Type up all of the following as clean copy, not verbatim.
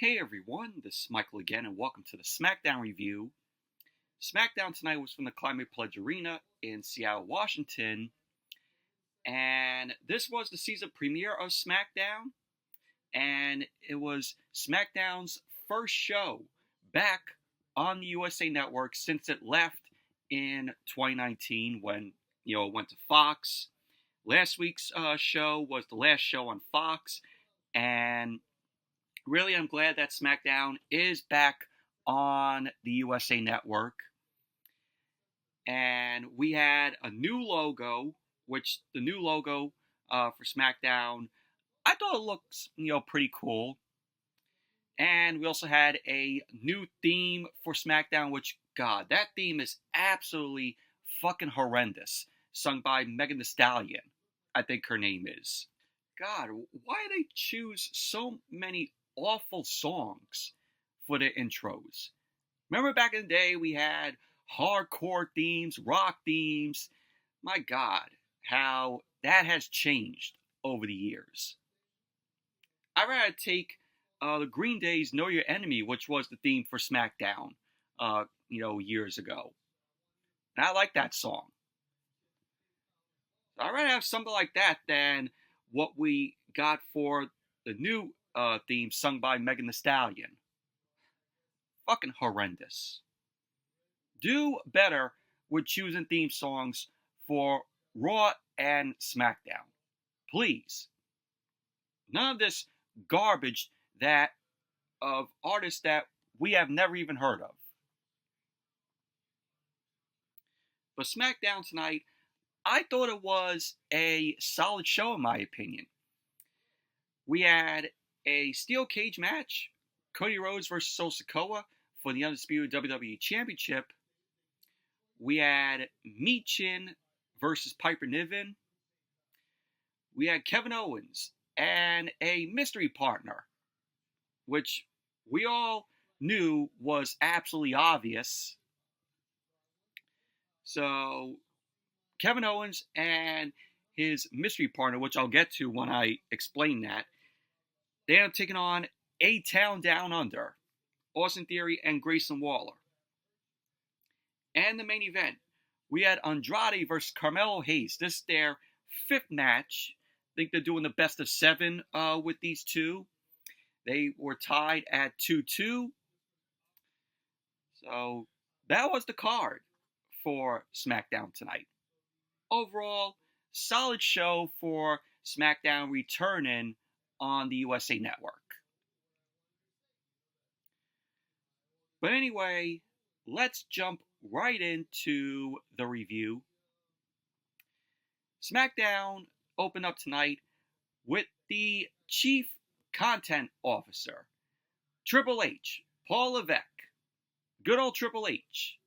Hey everyone, this is Michael again, and welcome to the Smackdown review. Smackdown tonight was from the Climate Pledge Arena in Seattle, Washington, and this was the season premiere of Smackdown, and it was Smackdown's first show back on the USA Network since it left in 2019 when it went to Fox. Last week's show was the last show on Fox, and really, I'm glad that SmackDown is back on the USA Network. And we had a new logo, which the new logo for SmackDown, I thought it looks, pretty cool. And we also had a new theme for SmackDown, which, God, that theme is absolutely fucking horrendous. Sung by Megan Thee Stallion, I think her name is. God, why do they choose so many awful songs for the intros? Remember back in the day we had hardcore themes, rock themes. My God, how that has changed over the years. I'd rather take the Green Day's Know Your Enemy, which was the theme for SmackDown, years ago. And I like that song. I'd rather have something like that than what we got for the new theme sung by Megan Thee Stallion. Fucking horrendous. Do better with choosing theme songs for Raw and SmackDown. Please. None of this garbage that of artists that we have never even heard of. But SmackDown tonight, I thought it was a solid show in my opinion. We had a steel cage match, Cody Rhodes versus Solo Sikoa for the Undisputed WWE Championship. We had Michin versus Piper Niven. We had Kevin Owens and a mystery partner, which we all knew was absolutely obvious. So, Kevin Owens and his mystery partner, which I'll get to when I explain that, they end up taking on A-Town Down Under, Austin Theory and Grayson Waller. And the main event, we had Andrade versus Carmelo Hayes. This is their fifth match. I think they're doing the best of seven with these two. They were tied at 2-2. So that was the card for SmackDown tonight. Overall, solid show for SmackDown returning on the USA Network. But anyway, let's jump right into the review. SmackDown opened up tonight with the Chief Content Officer, Triple H, Paul Levesque. Good old Triple H.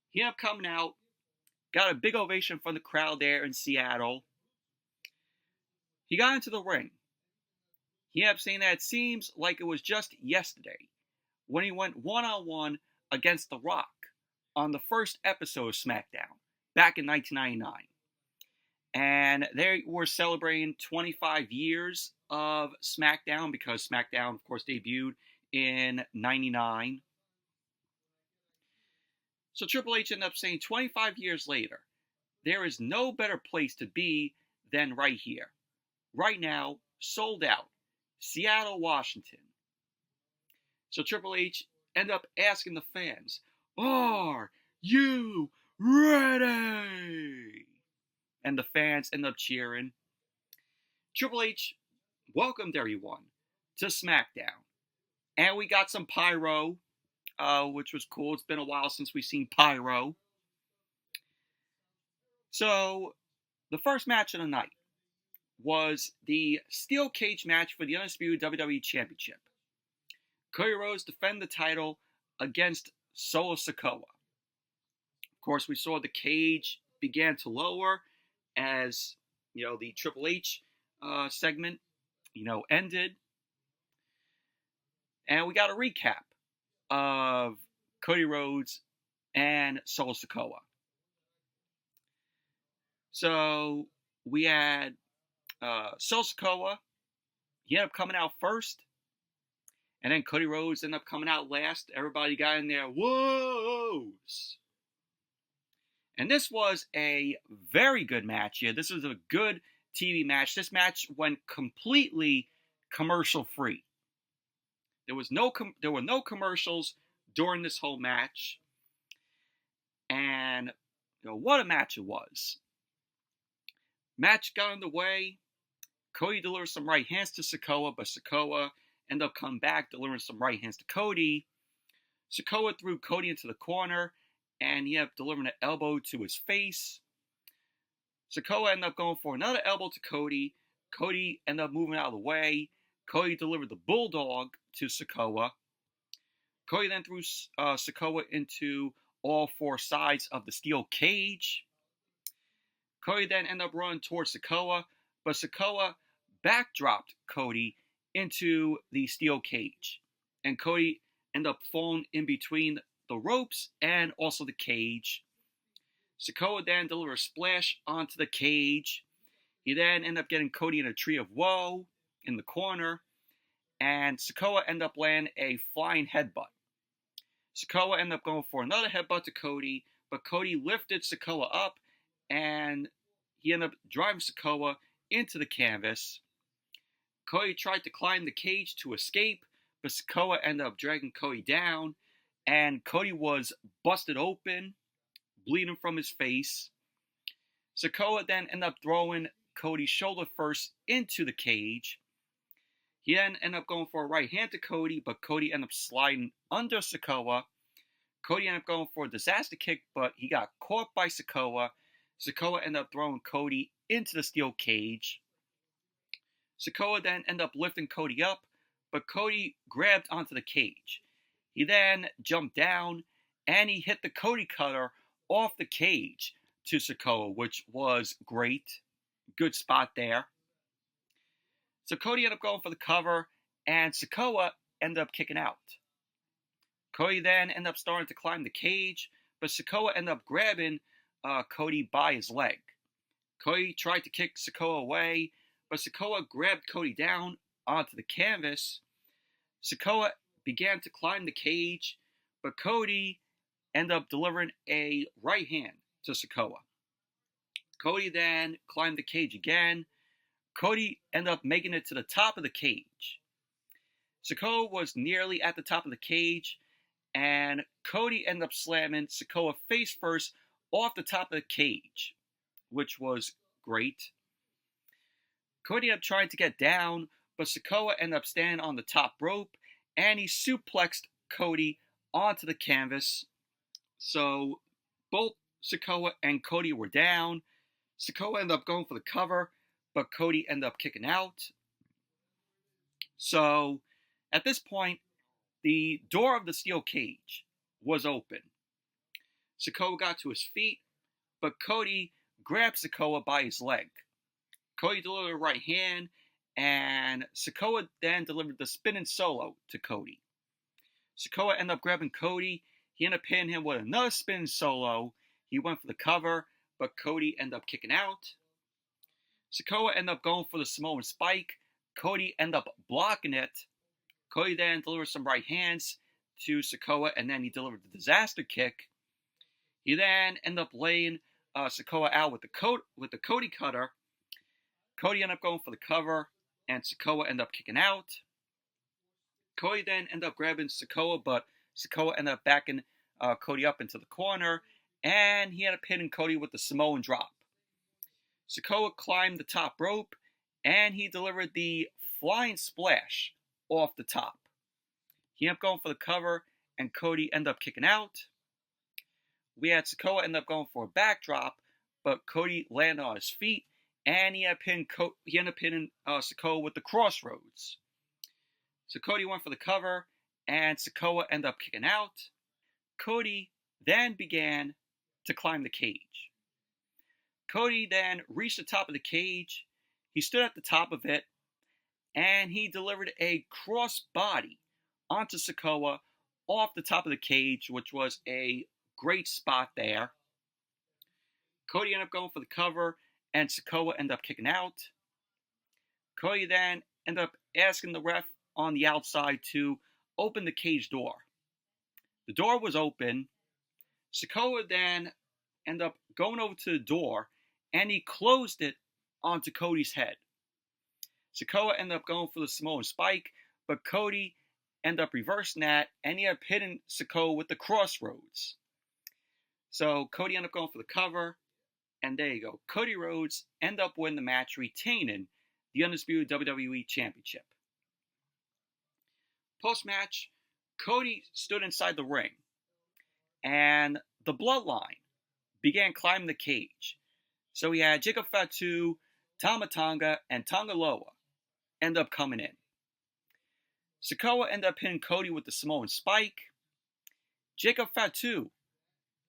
He ended up coming out, got a big ovation from the crowd there in Seattle. He got into the ring. He ended up saying that it seems like it was just yesterday when he went one-on-one against The Rock on the first episode of SmackDown back in 1999. And they were celebrating 25 years of SmackDown because SmackDown, of course, debuted in 99. So Triple H ended up saying 25 years later, there is no better place to be than right here. Right now, sold out. Seattle, Washington. So Triple H ended up asking the fans, "Are you ready?" And the fans ended up cheering. Triple H welcomed everyone to SmackDown. And we got some pyro, which was cool. It's been a while since we've seen pyro. So, the first match of the night was the steel cage match for the Undisputed WWE Championship. Cody Rhodes defended the title against Solo Sikoa. Of course, we saw the cage began to lower as, the Triple H segment, ended. And we got a recap of Cody Rhodes and Solo Sikoa. So we had Solo Sikoa. He ended up coming out first. And then Cody Rhodes ended up coming out last. Everybody got in there, whoas. And this was a very good match. Yeah, this was a good TV match. This match went completely commercial free. There were no commercials during this whole match. And what a match it was. Match got underway. Cody delivered some right hands to Sikoa, but Sikoa ended up coming back, delivering some right hands to Cody. Sikoa threw Cody into the corner, and he ended up delivering an elbow to his face. Sikoa ended up going for another elbow to Cody. Cody ended up moving out of the way. Cody delivered the bulldog to Sikoa. Cody then threw Sikoa into all four sides of the steel cage. Cody then ended up running towards Sikoa, but Sikoa backdropped Cody into the steel cage. And Cody ended up falling in between the ropes and also the cage. Sikoa then delivered a splash onto the cage. He then ended up getting Cody in a tree of woe in the corner. And Sikoa ended up landing a flying headbutt. Sikoa ended up going for another headbutt to Cody, but Cody lifted Sikoa up, and he ended up driving Sikoa into the canvas. Cody tried to climb the cage to escape, but Sikoa ended up dragging Cody down, and Cody was busted open, bleeding from his face. Sikoa then ended up throwing Cody's shoulder first into the cage. He then ended up going for a right hand to Cody, but Cody ended up sliding under Sikoa. Cody ended up going for a disaster kick, but he got caught by Sikoa. Sikoa ended up throwing Cody into the steel cage. Sikoa then ended up lifting Cody up, but Cody grabbed onto the cage. He then jumped down, and he hit the Cody cutter off the cage to Sikoa, which was great. Good spot there. So Cody ended up going for the cover, and Sikoa ended up kicking out. Cody then ended up starting to climb the cage, but Sikoa ended up grabbing Cody by his leg. Cody tried to kick Sikoa away, but Sikoa grabbed Cody down onto the canvas. Sikoa began to climb the cage, but Cody ended up delivering a right hand to Sikoa. Cody then climbed the cage again. Cody ended up making it to the top of the cage. Sikoa was nearly at the top of the cage, and Cody ended up slamming Sikoa face first off the top of the cage, which was great. Cody ended up trying to get down, but Sikoa ended up standing on the top rope, and he suplexed Cody onto the canvas. So both Sikoa and Cody were down. Sikoa ended up going for the cover, but Cody ended up kicking out. So at this point, the door of the steel cage was open. Sikoa got to his feet, but Cody grabbed Sikoa by his leg. Cody delivered a right hand, and Sikoa then delivered the spinning solo to Cody. Sikoa ended up grabbing Cody. He ended up hitting him with another spinning solo. He went for the cover, but Cody ended up kicking out. Sikoa ended up going for the Samoan spike. Cody ended up blocking it. Cody then delivered some right hands to Sikoa, and then he delivered the disaster kick. He then ended up laying Sikoa out with the Cody cutter. Cody ended up going for the cover, and Sikoa ended up kicking out. Cody then ended up grabbing Sikoa, but Sikoa ended up backing Cody up into the corner, and he ended up hitting Cody with the Samoan drop. Sikoa climbed the top rope, and he delivered the flying splash off the top. He ended up going for the cover, and Cody ended up kicking out. We had Sikoa end up going for a backdrop, but Cody landed on his feet, and he ended up hitting Sikoa with the crossroads. So Cody went for the cover, and Sikoa ended up kicking out. Cody then began to climb the cage. Cody then reached the top of the cage. He stood at the top of it, and he delivered a crossbody onto Sikoa off the top of the cage, which was a great spot there. Cody ended up going for the cover, and Sikoa ended up kicking out. Cody then ended up asking the ref on the outside to opened the cage door. The door was open. Sikoa then ended up going over to the door, and he closed it onto Cody's head. Sikoa ended up going for the Samoan spike, but Cody ended up reversing that, and he ended up hitting Sikoa with the crossroads. So Cody ended up going for the cover, and there you go. Cody Rhodes ended up winning the match, retaining the Undisputed WWE Championship. Post-match, Cody stood inside the ring, and the Bloodline began climbing the cage. So he had Jacob Fatu, Tama Tonga, and Tonga Loa end up coming in. Sikoa ended up hitting Cody with the Samoan spike. Jacob Fatu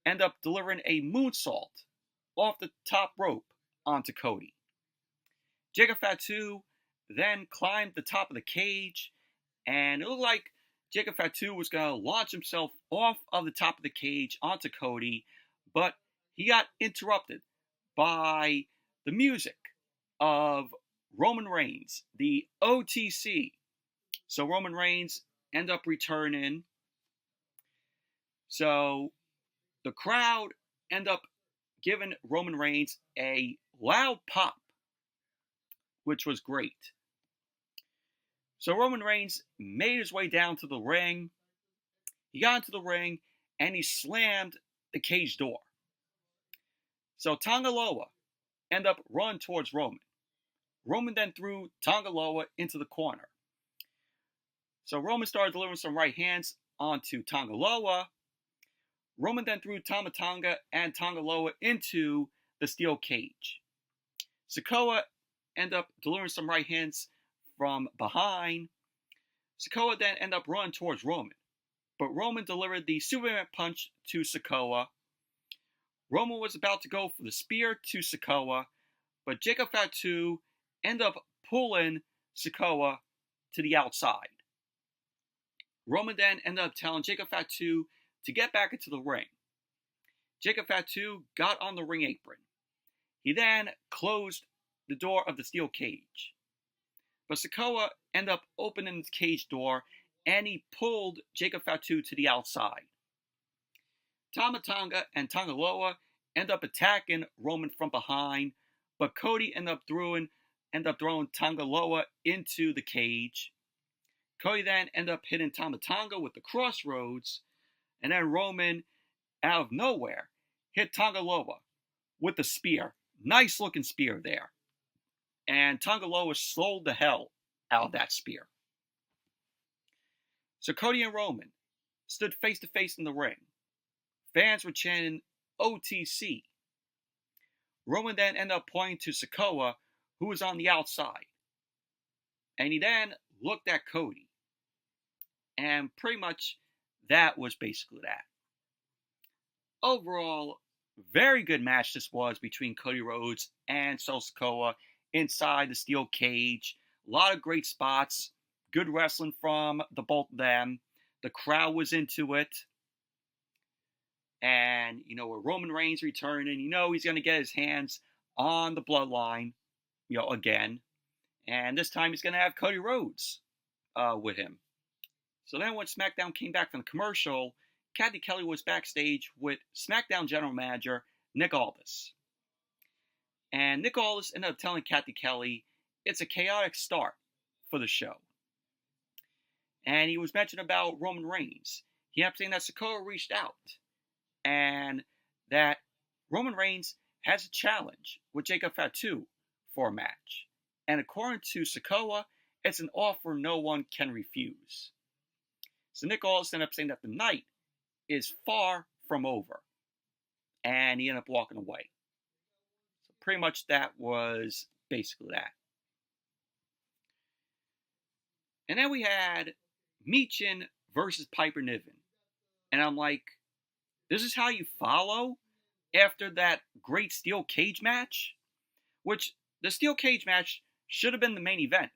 ended up delivering a moonsault off the top rope onto Cody. Jacob Fatu then climbed the top of the cage, and it looked like Jacob Fatu was going to launch himself off of the top of the cage onto Cody, but he got interrupted by the music of Roman Reigns, the OTC. So Roman Reigns ended up returning. So the crowd ended up giving Roman Reigns a loud pop, which was great. So Roman Reigns made his way down to the ring. He got into the ring, and he slammed the cage door. So Tonga Loa ended up running towards Roman. Roman then threw Tonga Loa into the corner. So Roman started delivering some right hands onto Tonga Loa. Roman then threw Tama Tonga and Tonga Loa into the steel cage. Sikoa ended up delivering some right hands from behind. Sikoa then ended up running towards Roman, but Roman delivered the Superman punch to Sikoa. Roman was about to go for the spear to Sikoa, but Jacob Fatu ended up pulling Sikoa to the outside. Roman then ended up telling Jacob Fatu to get back into the ring. Jacob Fatu got on the ring apron. He then closed the door of the steel cage. But Sikoa ended up opening the cage door, and he pulled Jacob Fatu to the outside. Tama Tonga and Tonga Loa ended up attacking Roman from behind, but Cody ended up throwing Tonga Loa into the cage. Cody then ended up hitting Tama Tonga with the crossroads, and then Roman, out of nowhere, hit Tonga Loa with the spear. Nice looking spear there. And Tonga Loa sold the hell out of that spear. So Cody and Roman stood face to face in the ring. Fans were chanting OTC. Roman then ended up pointing to Sikoa, who was on the outside. And he then looked at Cody. And pretty much that was basically that. Overall, very good match this was between Cody Rhodes and Solo Sikoa inside the steel cage. A lot of great spots. Good wrestling from the both of them. The crowd was into it. And, with Roman Reigns returning, he's going to get his hands on the Bloodline, again. And this time he's going to have Cody Rhodes with him. So then when SmackDown came back from the commercial, Kathy Kelly was backstage with SmackDown General Manager Nick Aldis. And Nick Aldis ended up telling Kathy Kelly it's a chaotic start for the show. And he was mentioning about Roman Reigns. He ended up saying that Sikoa reached out and that Roman Reigns has a challenge with Jacob Fatu for a match. And according to Sikoa, it's an offer no one can refuse. So Nick Aldis ended up saying that the night is far from over. And he ended up walking away. So pretty much that was basically that. And then we had Michin versus Piper Niven. And I'm like, this is how you follow after that great steel cage match? Which, the steel cage match should have been the main event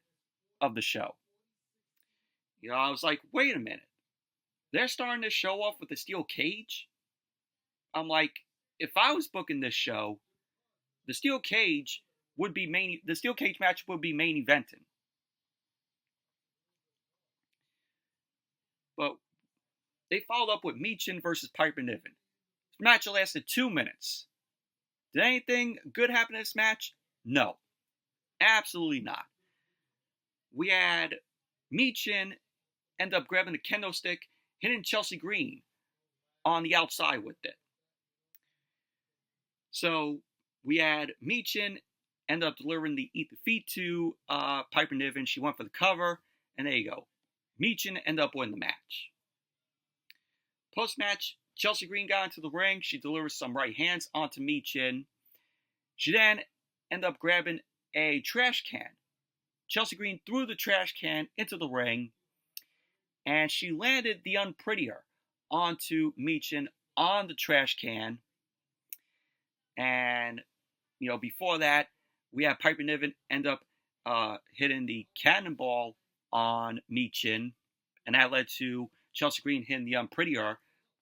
of the show. I was like, wait a minute. They're starting to show off with the steel cage? I'm like, if I was booking this show, the steel cage match would be main eventing. they followed up with Michin versus Piper Niven. This match lasted 2 minutes. Did anything good happen in this match? No. Absolutely not. We had Michin end up grabbing the kendo stick, hitting Chelsea Green on the outside with it. So we had Michin end up delivering the eat the feet to Piper Niven. She went for the cover, and there you go. Michin ended up winning the match. Post-match, Chelsea Green got into the ring. She delivered some right hands onto Michin. She then ended up grabbing a trash can. Chelsea Green threw the trash can into the ring, and she landed the Unprettier onto Michin on the trash can. And, before that, we had Piper Niven end up hitting the cannonball on Michin, and that led to Chelsea Green hitting the Unprettier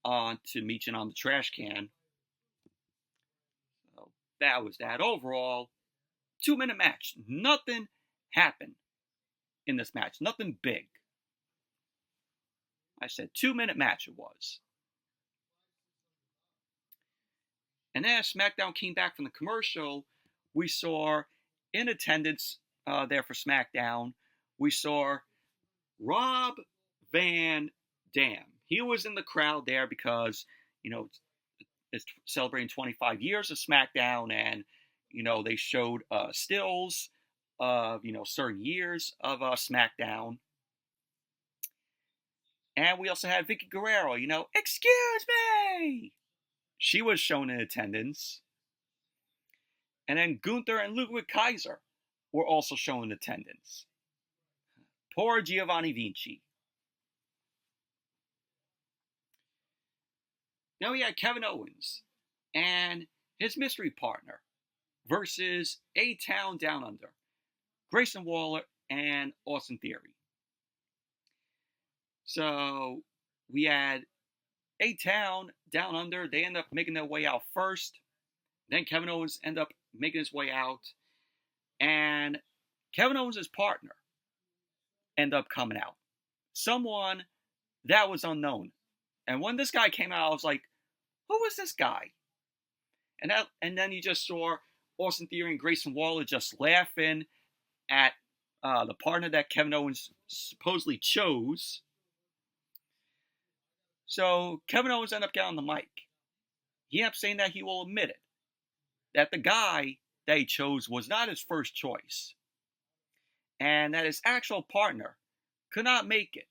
onto Michin on the trash can. So that was that. Overall, 2-minute match. Nothing happened in this match. Nothing big. I said 2-minute match it was. And then as SmackDown came back from the commercial, we saw in attendance there for SmackDown, we saw Rob Van Dam. He was in the crowd there because, it's celebrating 25 years of SmackDown, and, they showed stills of, certain years of SmackDown. And we also had Vicky Guerrero, excuse me! She was shown in attendance. And then Gunther and Ludwig Kaiser were also shown in attendance. Poor Giovanni Vinci. Now we had Kevin Owens and his mystery partner versus A-Town Down Under, Grayson Waller and Austin Theory. So we had A-Town Down Under. They end up making their way out first. Then Kevin Owens end up making his way out. And Kevin Owens' partner end up coming out. Someone that was unknown. And when this guy came out, I was like, who was this guy? And then you just saw Austin Theory and Grayson Waller just laughing at the partner that Kevin Owens supposedly chose. So Kevin Owens ended up getting on the mic. He ended up saying that he will admit it. That the guy that he chose was not his first choice. And that his actual partner could not make it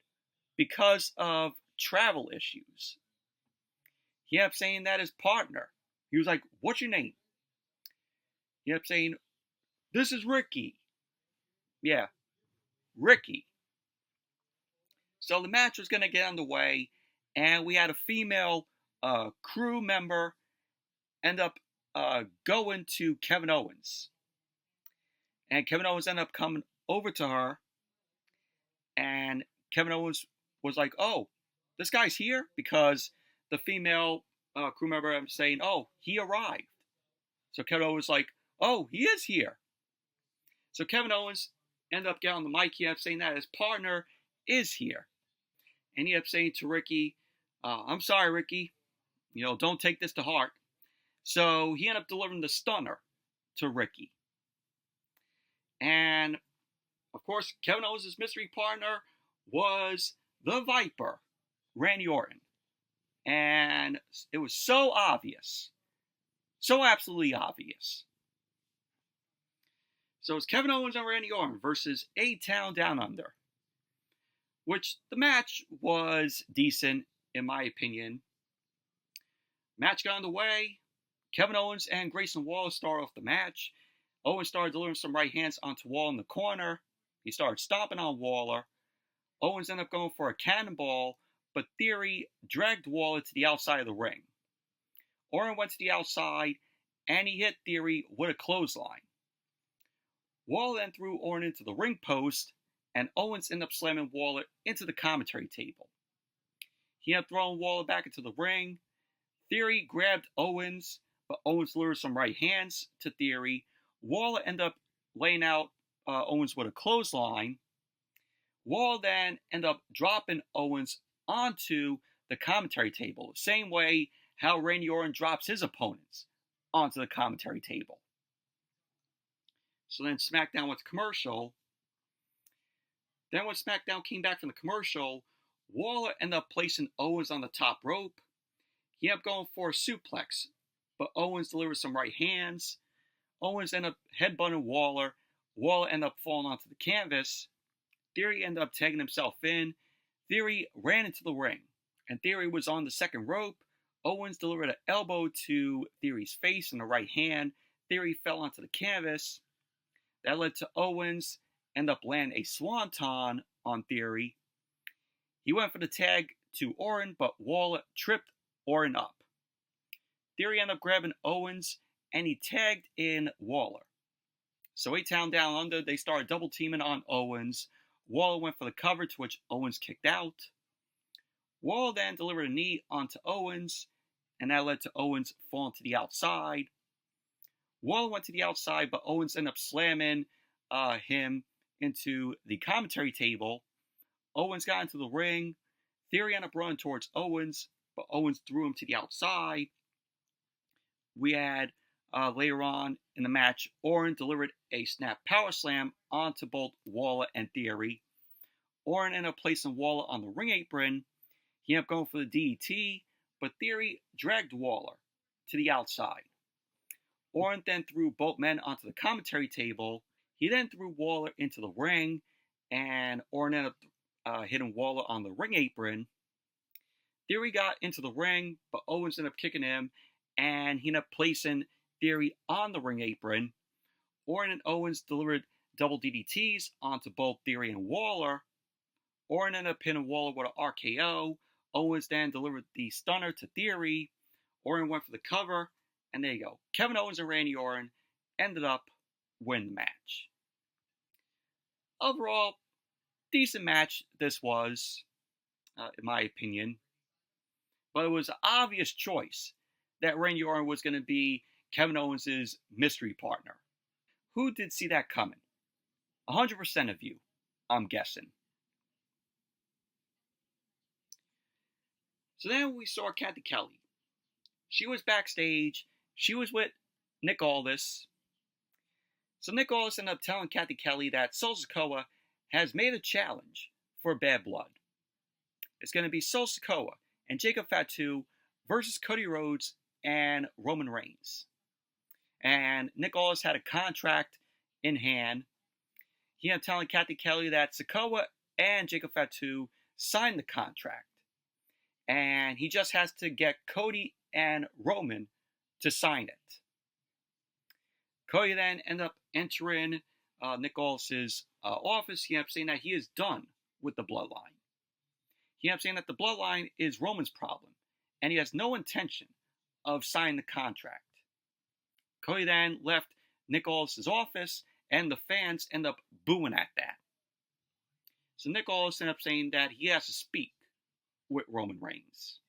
because of travel issues. He ended up saying that his partner, he was like, what's your name? He ended up saying, this is Ricky. Yeah, Ricky. So the match was going to get underway, and we had a female crew member end up going to Kevin Owens. And Kevin Owens ended up coming over to her, and Kevin Owens was like, oh, this guy's here? Because the female crew member was saying, oh, he arrived. So Kevin Owens was like, oh, he is here. So Kevin Owens ended up getting on the mic. He ended up saying that his partner is here. And he ended up saying to Ricky, I'm sorry, Ricky. Don't take this to heart. So he ended up delivering the stunner to Ricky. And, of course, Kevin Owens' mystery partner was the Viper, Randy Orton. And it was so obvious. So absolutely obvious. So it's Kevin Owens and Randy Orton versus A-Town Down Under. Which the match was decent, in my opinion. Match got underway. Kevin Owens and Grayson Waller started off the match. Owens started delivering some right hands onto Waller in the corner. He started stomping on Waller. Owens ended up going for a cannonball, but Theory dragged Waller to the outside of the ring. Orton went to the outside, and he hit Theory with a clothesline. Waller then threw Orton into the ring post, and Owens ended up slamming Waller into the commentary table. He ended up throwing Waller back into the ring. Theory grabbed Owens, but Owens lured some right hands to Theory. Waller ended up laying out Owens with a clothesline. Waller then ended up dropping Owens onto the commentary table, the same way how Randy Orton drops his opponents onto the commentary table. So then SmackDown went to commercial. Then when SmackDown came back from the commercial, Waller ended up placing Owens on the top rope. He ended up going for a suplex, but Owens delivered some right hands. Owens ended up headbutting Waller. Waller ended up falling onto the canvas. Theory ended up tagging himself in. Theory ran into the ring, and Theory was on the second rope. Owens delivered an elbow to Theory's face and the right hand. Theory fell onto the canvas. That led to Owens end up landing a swanton on Theory. He went for the tag to Orton, but Waller tripped Orton up. Theory ended up grabbing Owens, and he tagged in Waller. So A-Town Down Under, they started double teaming on Owens. Waller went for the cover, to which Owens kicked out. Waller then delivered a knee onto Owens, and that led to Owens falling to the outside. Waller went to the outside, but Owens ended up slamming him into the commentary table. Owens got into the ring. Theory ended up running towards Owens, but Owens threw him to the outside. We had later on in the match, Orton delivered a snap power slam onto both Waller and Theory. Orton ended up placing Waller on the ring apron. He ended up going for the DDT, but Theory dragged Waller to the outside. Orton then threw both men onto the commentary table. He then threw Waller into the ring, and Orton ended up hitting Waller on the ring apron. Theory got into the ring, but Owens ended up kicking him, and he ended up placing Theory on the ring apron. Orton and Owens delivered double DDTs onto both Theory and Waller. Orton ended up pinning Waller with an RKO. Owens then delivered the stunner to Theory. Orton went for the cover, and there you go. Kevin Owens and Randy Orton ended up winning the match. Overall, decent match this was, in my opinion. But it was an obvious choice that Randy Orton was going to be Kevin Owens' mystery partner. Who did see that coming? 100% of you, I'm guessing. So then we saw Kathy Kelly. She was backstage. She was with Nick Aldis. So Nick Aldis ended up telling Kathy Kelly that Solo Sikoa has made a challenge for Bad Blood. It's going to be Solo Sikoa and Jacob Fatu versus Cody Rhodes and Roman Reigns. And Nick Aldis had a contract in hand. He ended up telling Kathy Kelly that Sikoa and Jacob Fatu signed the contract. And he just has to get Cody and Roman to sign it. Cody then ended up entering Nick Aldis' office. He ended up saying that he is done with the bloodline. He ended up saying that the bloodline is Roman's problem, and he has no intention of signing the contract. Cody then left Nick Aldis' office, and the fans end up booing at that. So Nick Aldis ended up saying that he has to speak with Roman Reigns.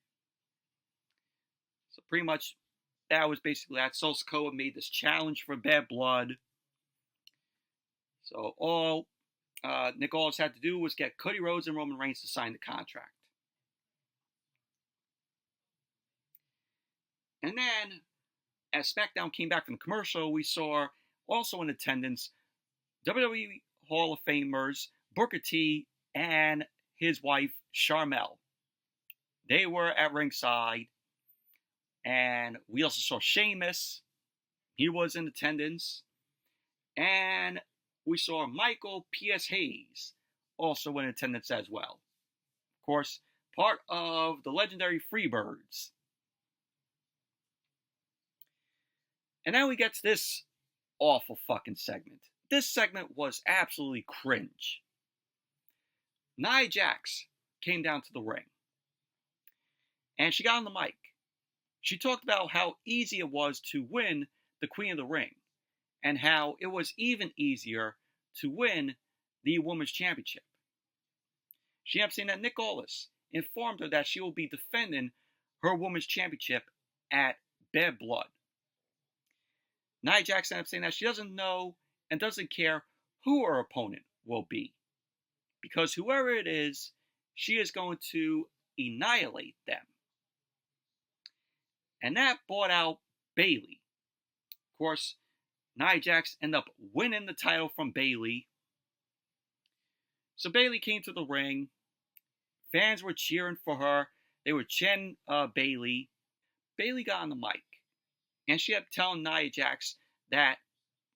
So pretty much that was basically that. Solo Sikoa made this challenge for Bad Blood. So all Nick Aldis had to do was get Cody Rhodes and Roman Reigns to sign the contract. And then, as SmackDown came back from the commercial, we saw also in attendance WWE Hall of Famers Booker T and his wife Sharmell. They were at ringside, and we also saw Sheamus. He was in attendance. And we saw Michael P.S. Hayes also in attendance as well. Of course, part of the legendary Freebirds. And now we get to this awful fucking segment. This segment was absolutely cringe. Nia Jax came down to the ring. And she got on the mic. She talked about how easy it was to win the Queen of the Ring. And how it was even easier to win the Women's Championship. She ended up saying that Nick Aldis informed her that she will be defending her Women's Championship at Bad Blood. Nia Jax ended up saying that she doesn't know and doesn't care who her opponent will be. Because whoever it is, she is going to annihilate them. And that brought out Bayley. Of course, Nia Jax ended up winning the title from Bayley. So Bayley came to the ring. Fans were cheering for her. They were chanting Bayley. Bayley got on the mic, and she kept telling Nia Jax that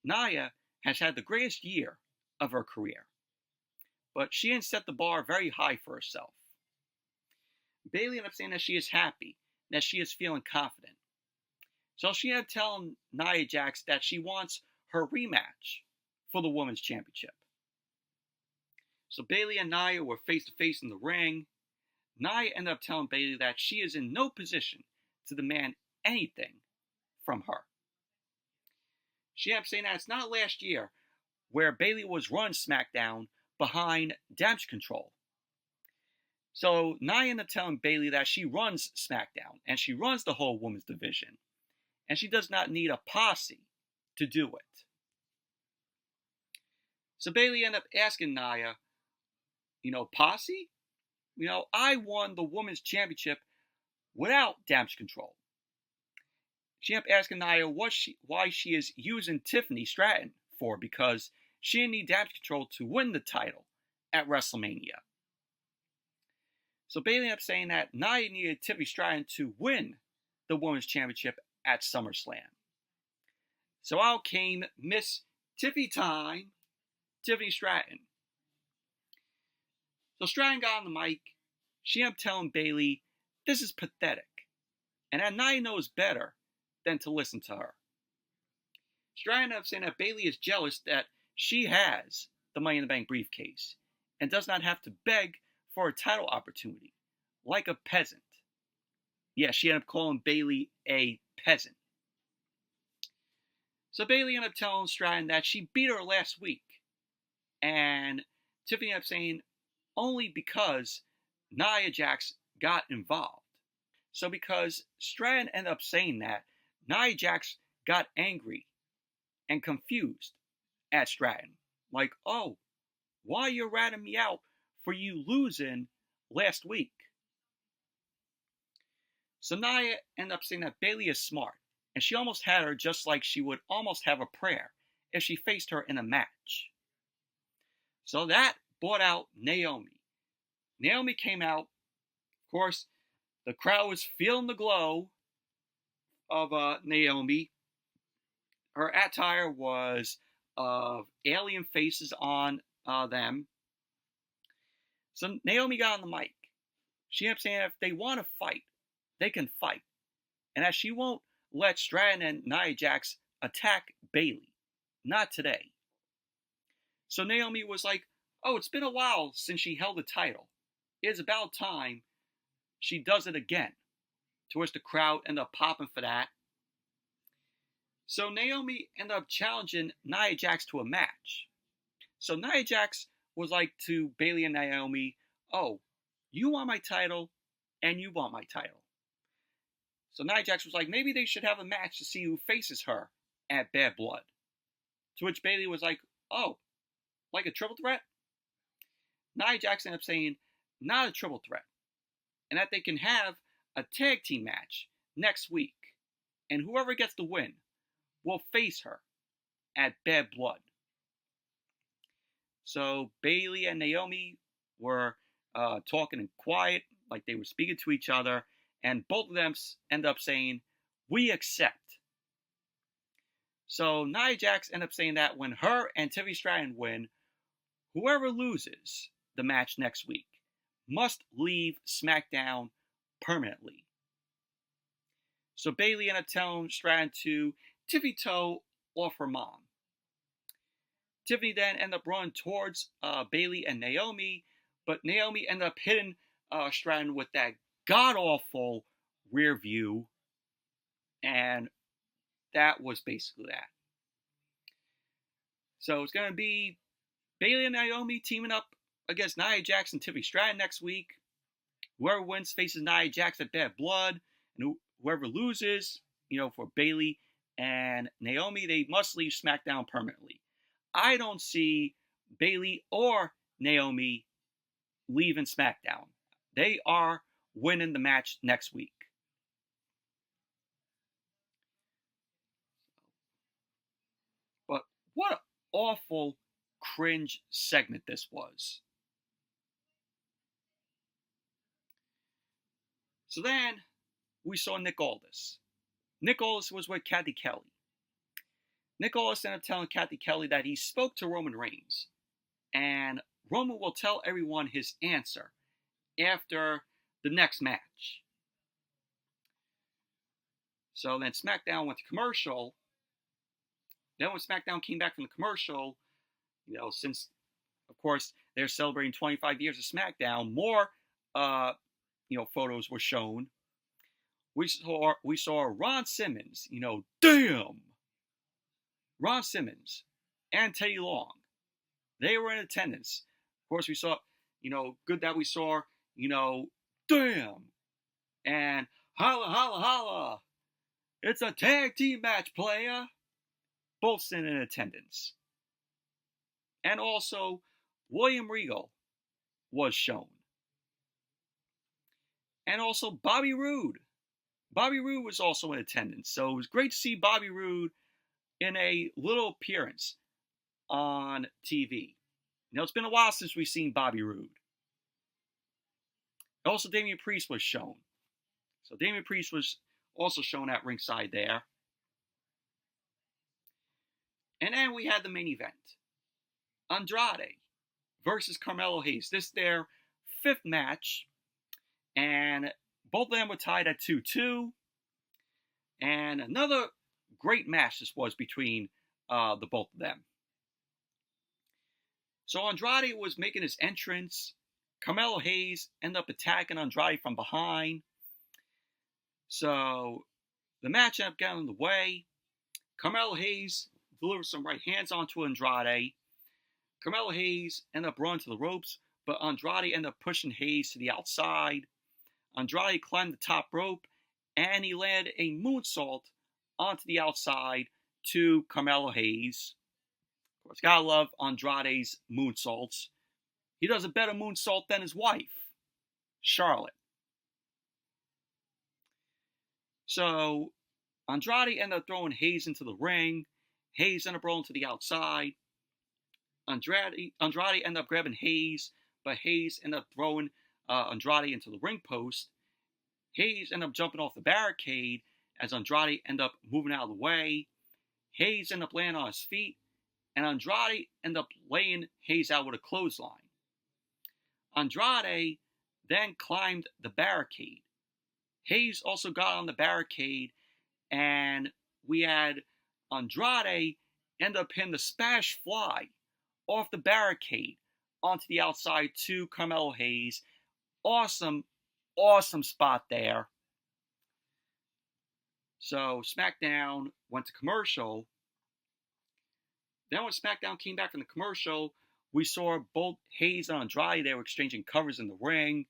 Nia has had the greatest year of her career. But she didn't set the bar very high for herself. Bayley ended up saying that she is happy, that she is feeling confident. So she ended up telling Nia Jax that she wants her rematch for the Women's Championship. So Bayley and Nia were face to face in the ring. Nia ended up telling Bayley that she is in no position to demand anything from her. She ended up saying that it's not last year where Bayley was run SmackDown behind damage control. So Nia ended up telling Bayley that she runs SmackDown and she runs the whole women's division. And she does not need a posse to do it. So Bayley ended up asking Nia, posse? I won the Women's Championship without damage control. She ended up asking Nia why she is using Tiffany Stratton for, because she didn't need damage control to win the title at WrestleMania. So Bayley ended up saying that Nia needed Tiffany Stratton to win the Women's Championship at SummerSlam. So out came Miss Tiffy Time, Tiffany Stratton. So Stratton got on the mic. She ended up telling Bayley, this is pathetic, and that Nia knows better than to listen to her. Stratton ended up saying that Bayley is jealous that she has the Money in the Bank briefcase and does not have to beg for a title opportunity like a peasant. Yeah, she ended up calling Bayley a peasant. So Bayley ended up telling Stratton that she beat her last week, and Tiffany ended up saying only because Nia Jax got involved. So because Stratton ended up saying that, Nia Jax got angry and confused at Stratton. Like, oh, why you ratting me out for you losing last week? So Nia ended up saying that Bayley is smart, and she almost had her just like she would almost have a prayer if she faced her in a match. So that brought out Naomi. Naomi came out. Of course, the crowd was feeling the glow of Naomi. Her attire was of alien faces on them. So Naomi got on the mic. She ended up saying if they want to fight, they can fight. And that she won't let Stratton and Nia Jax attack Bayley. Not today. So Naomi was like, oh, it's been a while since she held the title. It is about time she does it again. To which the crowd ended up popping for that. So Naomi ended up challenging Nia Jax to a match. So Nia Jax was like to Bayley and Naomi, oh, you want my title and you want my title. So Nia Jax was like, maybe they should have a match to see who faces her at Bad Blood. To which Bayley was like, oh, like a triple threat? Nia Jax ended up saying, not a triple threat. And that they can have a tag team match next week. And whoever gets the win will face her at Bad Blood. So Bayley and Naomi were talking in quiet, like they were speaking to each other. And both of them end up saying, we accept. So Nia Jax ended up saying that when her and Tiffany Stratton win, whoever loses the match next week must leave SmackDown permanently. So Bayley ended up telling Stratton to tippy toe off her mom. Tiffany then ended up running towards Bayley and Naomi, but Naomi ended up hitting Stratton with that god-awful rear view, and that was basically that. So it's going to be Bayley and Naomi teaming up against Nia Jax and Tiffany Stratton next week. Whoever wins faces Nia Jax at Bad Blood, and whoever loses, for Bayley and Naomi, they must leave SmackDown permanently. I don't see Bayley or Naomi leaving SmackDown. They are winning the match next week. But what an awful cringe segment this was. So then we saw Nick Aldis. Nick Aldis was with Kathy Kelly. Nick Aldis ended up telling Kathy Kelly that he spoke to Roman Reigns, and Roman will tell everyone his answer after the next match. So then SmackDown went to commercial. Then when SmackDown came back from the commercial, since, of course, they're celebrating 25 years of SmackDown, more, photos were shown. We saw Ron Simmons, damn! Ron Simmons and Teddy Long. They were in attendance. Of course, we saw, good that we saw, damn! And holla, holla, holla! It's a tag team match, playa! Both sitting in attendance. And also, William Regal was shown. And also Bobby Roode. Bobby Roode was also in attendance. So it was great to see Bobby Roode in a little appearance on TV. It's been a while since we've seen Bobby Roode. Also, Damian Priest was shown. So Damian Priest was also shown at ringside there. And then we had the main event. Andrade versus Carmelo Hayes. This is their 5th match. And both of them were tied at 2-2. And another great match this was between the both of them. So Andrade was making his entrance. Carmelo Hayes ended up attacking Andrade from behind. So the match ended up getting in the way. Carmelo Hayes delivered some right hands onto Andrade. Carmelo Hayes ended up running to the ropes, but Andrade ended up pushing Hayes to the outside. Andrade climbed the top rope, and he landed a moonsault onto the outside to Carmelo Hayes. Of course, gotta love Andrade's moonsaults. He does a better moonsault than his wife, Charlotte. So Andrade ended up throwing Hayes into the ring. Hayes ended up rolling to the outside. Andrade ended up grabbing Hayes, but Hayes ended up throwing Andrade into the ring post. Hayes ended up jumping off the barricade as Andrade ended up moving out of the way. Hayes ended up landing on his feet, and Andrade ended up laying Hayes out with a clothesline. Andrade then climbed the barricade. Hayes also got on the barricade, and we had Andrade end up hitting the Spanish Fly off the barricade onto the outside to Carmelo Hayes. Awesome spot there. So SmackDown went to commercial. Then when SmackDown came back from the commercial, we saw both Hayes and Andrade. They were exchanging covers in the ring.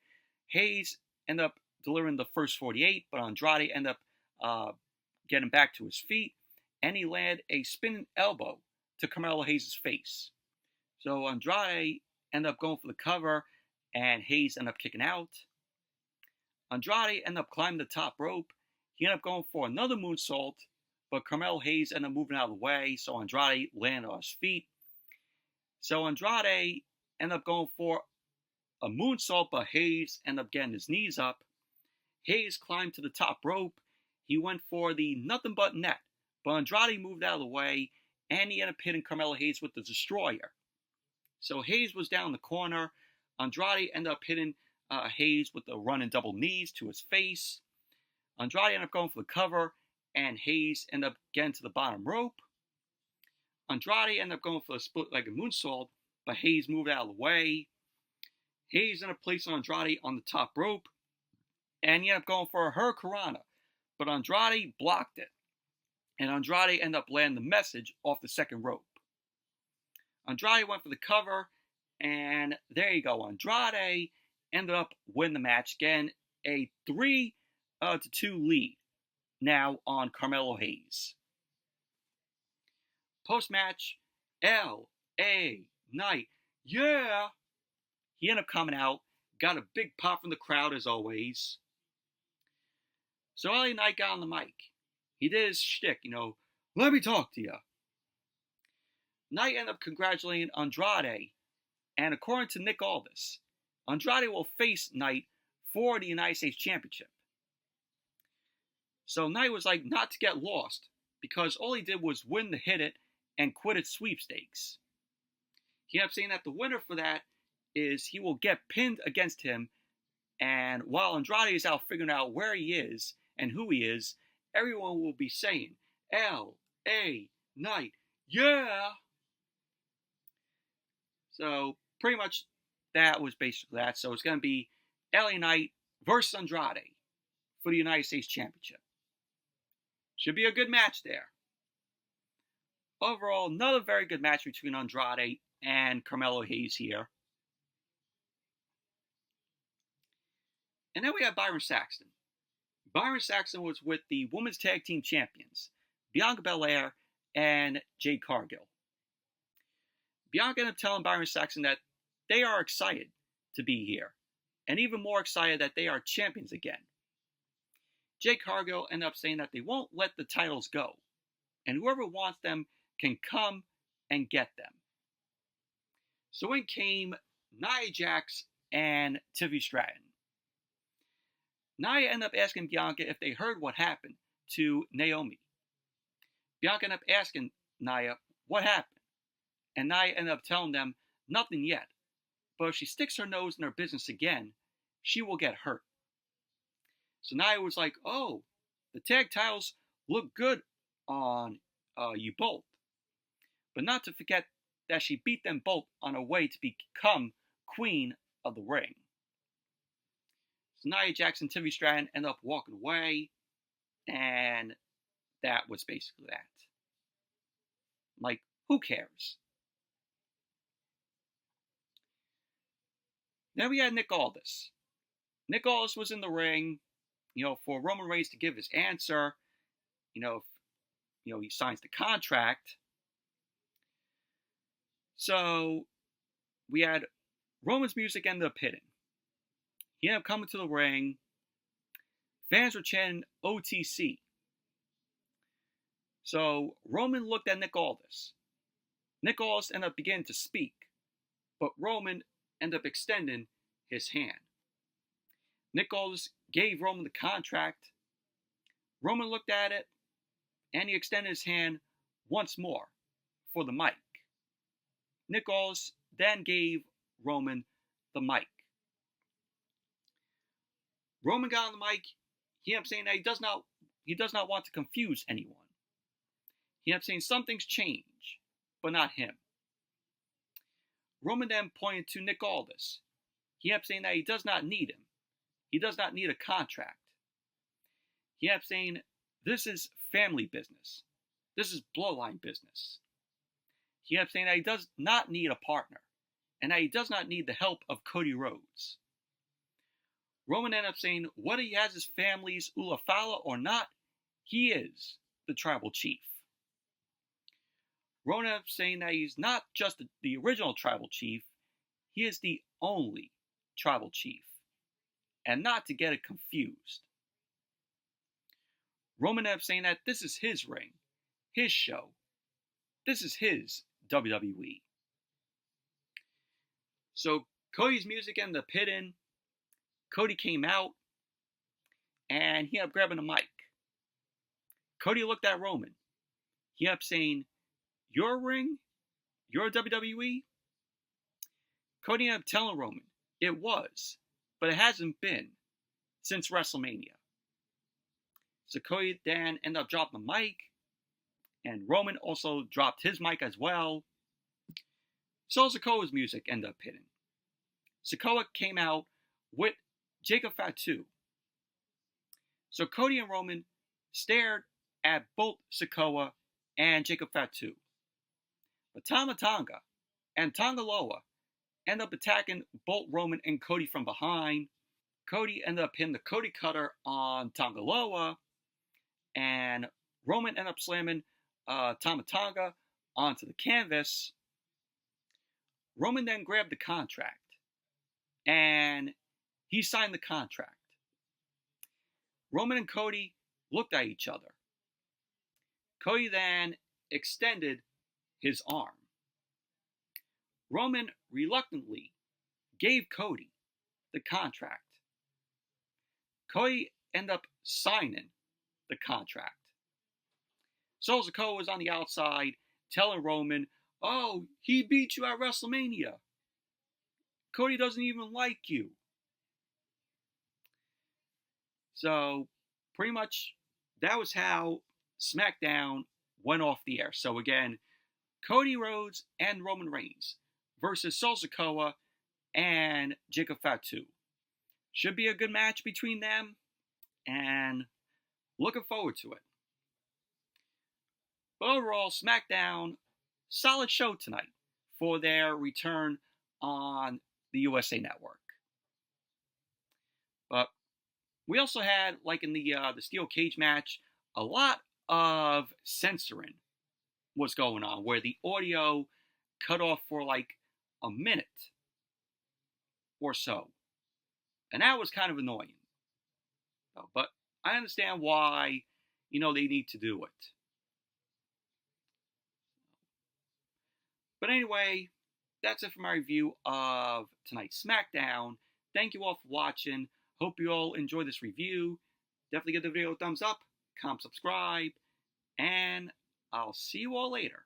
Hayes ended up delivering the first 48, but Andrade ended up getting back to his feet, and he landed a spinning elbow to Carmelo Hayes' face. So Andrade ended up going for the cover, and Hayes ended up kicking out. Andrade ended up climbing the top rope. He ended up going for another moonsault, but Carmelo Hayes ended up moving out of the way, so Andrade landed on his feet. So Andrade ended up going for a moonsault, but Hayes ended up getting his knees up. Hayes climbed to the top rope. He went for the nothing but net, but Andrade moved out of the way, and he ended up hitting Carmelo Hayes with the Destroyer. So Hayes was down the corner. Andrade ended up hitting Hayes with the running double knees to his face. Andrade ended up going for the cover, and Hayes ended up getting to the bottom rope. Andrade ended up going for a split-legged moonsault, but Hayes moved out of the way. Hayes ended up placing Andrade on the top rope, and he ended up going for a Hurricanrana, but Andrade blocked it, and Andrade ended up landing the message off the second rope. Andrade went for the cover, and there you go. Andrade ended up winning the match, getting a 3-2 lead now on Carmelo Hayes. Post-match, L.A. Knight, yeah! He ended up coming out, got a big pop from the crowd as always. So LA Knight got on the mic. He did his shtick, let me talk to you. Knight ended up congratulating Andrade, and according to Nick Aldis, Andrade will face Knight for the United States Championship. So Knight was like not to get lost, because all he did was win the Hit It and Quit It sweepstakes. He ended up saying that the winner for that is he will get pinned against him, and while Andrade is out figuring out where he is and who he is, everyone will be saying, L.A. Knight, yeah! So pretty much that was basically that. So it's going to be LA Knight versus Andrade for the United States Championship. Should be a good match there. Overall, another very good match between Andrade and Carmelo Hayes here. And then we have Byron Saxton. Byron Saxton was with the Women's Tag Team Champions, Bianca Belair and Jade Cargill. Bianca ended up telling Byron Saxton that they are excited to be here, and even more excited that they are champions again. Jade Cargill ended up saying that they won't let the titles go, and whoever wants them can come and get them. So in came Nia Jax and Tiffany Stratton. Nia ended up asking Bianca if they heard what happened to Naomi. Bianca ended up asking Nia what happened, and Nia ended up telling them nothing yet, but if she sticks her nose in her business again, she will get hurt. So Nia was like, oh, the tag titles look good on you both, but not to forget that she beat them both on her way to become queen of the ring. So Nia Jax and Tiffany Stratton end up walking away, and that was basically that. Like, who cares? Then we had Nick Aldis. Nick Aldis was in the ring, for Roman Reigns to give his answer. He signs the contract. So we had Roman's music ended up hitting. He ended up coming to the ring. Fans were chanting OTC. So Roman looked at Nick Aldis. Nick Aldis ended up beginning to speak, but Roman ended up extending his hand. Nick Aldis gave Roman the contract. Roman looked at it, and he extended his hand once more for the mic. Nick Aldis then gave Roman the mic. Roman got on the mic. He ended up saying that he does not want to confuse anyone. He ended up saying some things change, but not him. Roman then pointed to Nick Aldis. He ended up saying that he does not need him. He does not need a contract. He ended up saying, this is family business. This is bloodline business. He ended up saying that he does not need a partner, and that he does not need the help of Cody Rhodes. Roman ended up saying, whether he has his family's Ulafala or not, he is the tribal chief. Roman ended up saying that he's not just the original tribal chief, he is the only tribal chief. And not to get it confused. Roman ended up saying that this is his ring, his show. This is his WWE. So Cody's music ended up hitting. Cody came out, and he ended up grabbing a mic. Cody looked at Roman. He ended up saying, your ring? Your WWE? Cody ended up telling Roman, it was, but it hasn't been since WrestleMania. So Cody then ended up dropping the mic, and Roman also dropped his mic as well. Solo Sikoa's music ended up hitting. Sikoa came out with Jacob Fatu. So Cody and Roman stared at both Sikoa and Jacob Fatu. But Tama Tonga and Tonga Loa ended up attacking both Roman and Cody from behind. Cody ended up hitting the Cody Cutter on Tonga Loa, and Roman ended up slamming Tama Tonga onto the canvas. Roman then grabbed the contract, and he signed the contract. Roman and Cody looked at each other. Cody then extended his arm. Roman reluctantly gave Cody the contract. Cody ended up signing the contract. Solo Sikoa was on the outside telling Roman, "Oh, he beat you at WrestleMania. Cody doesn't even like you." So, pretty much, that was how SmackDown went off the air. So again, Cody Rhodes and Roman Reigns versus Solo Sikoa and Jacob Fatu. Should be a good match between them, and looking forward to it. But overall, SmackDown, solid show tonight for their return on the USA Network. But we also had, like in the steel cage match, a lot of censoring was going on, where the audio cut off for like a minute or so. And that was kind of annoying. But I understand why, they need to do it. But anyway, that's it for my review of tonight's SmackDown. Thank you all for watching. Hope you all enjoyed this review. Definitely give the video a thumbs up, comment, subscribe, and I'll see you all later.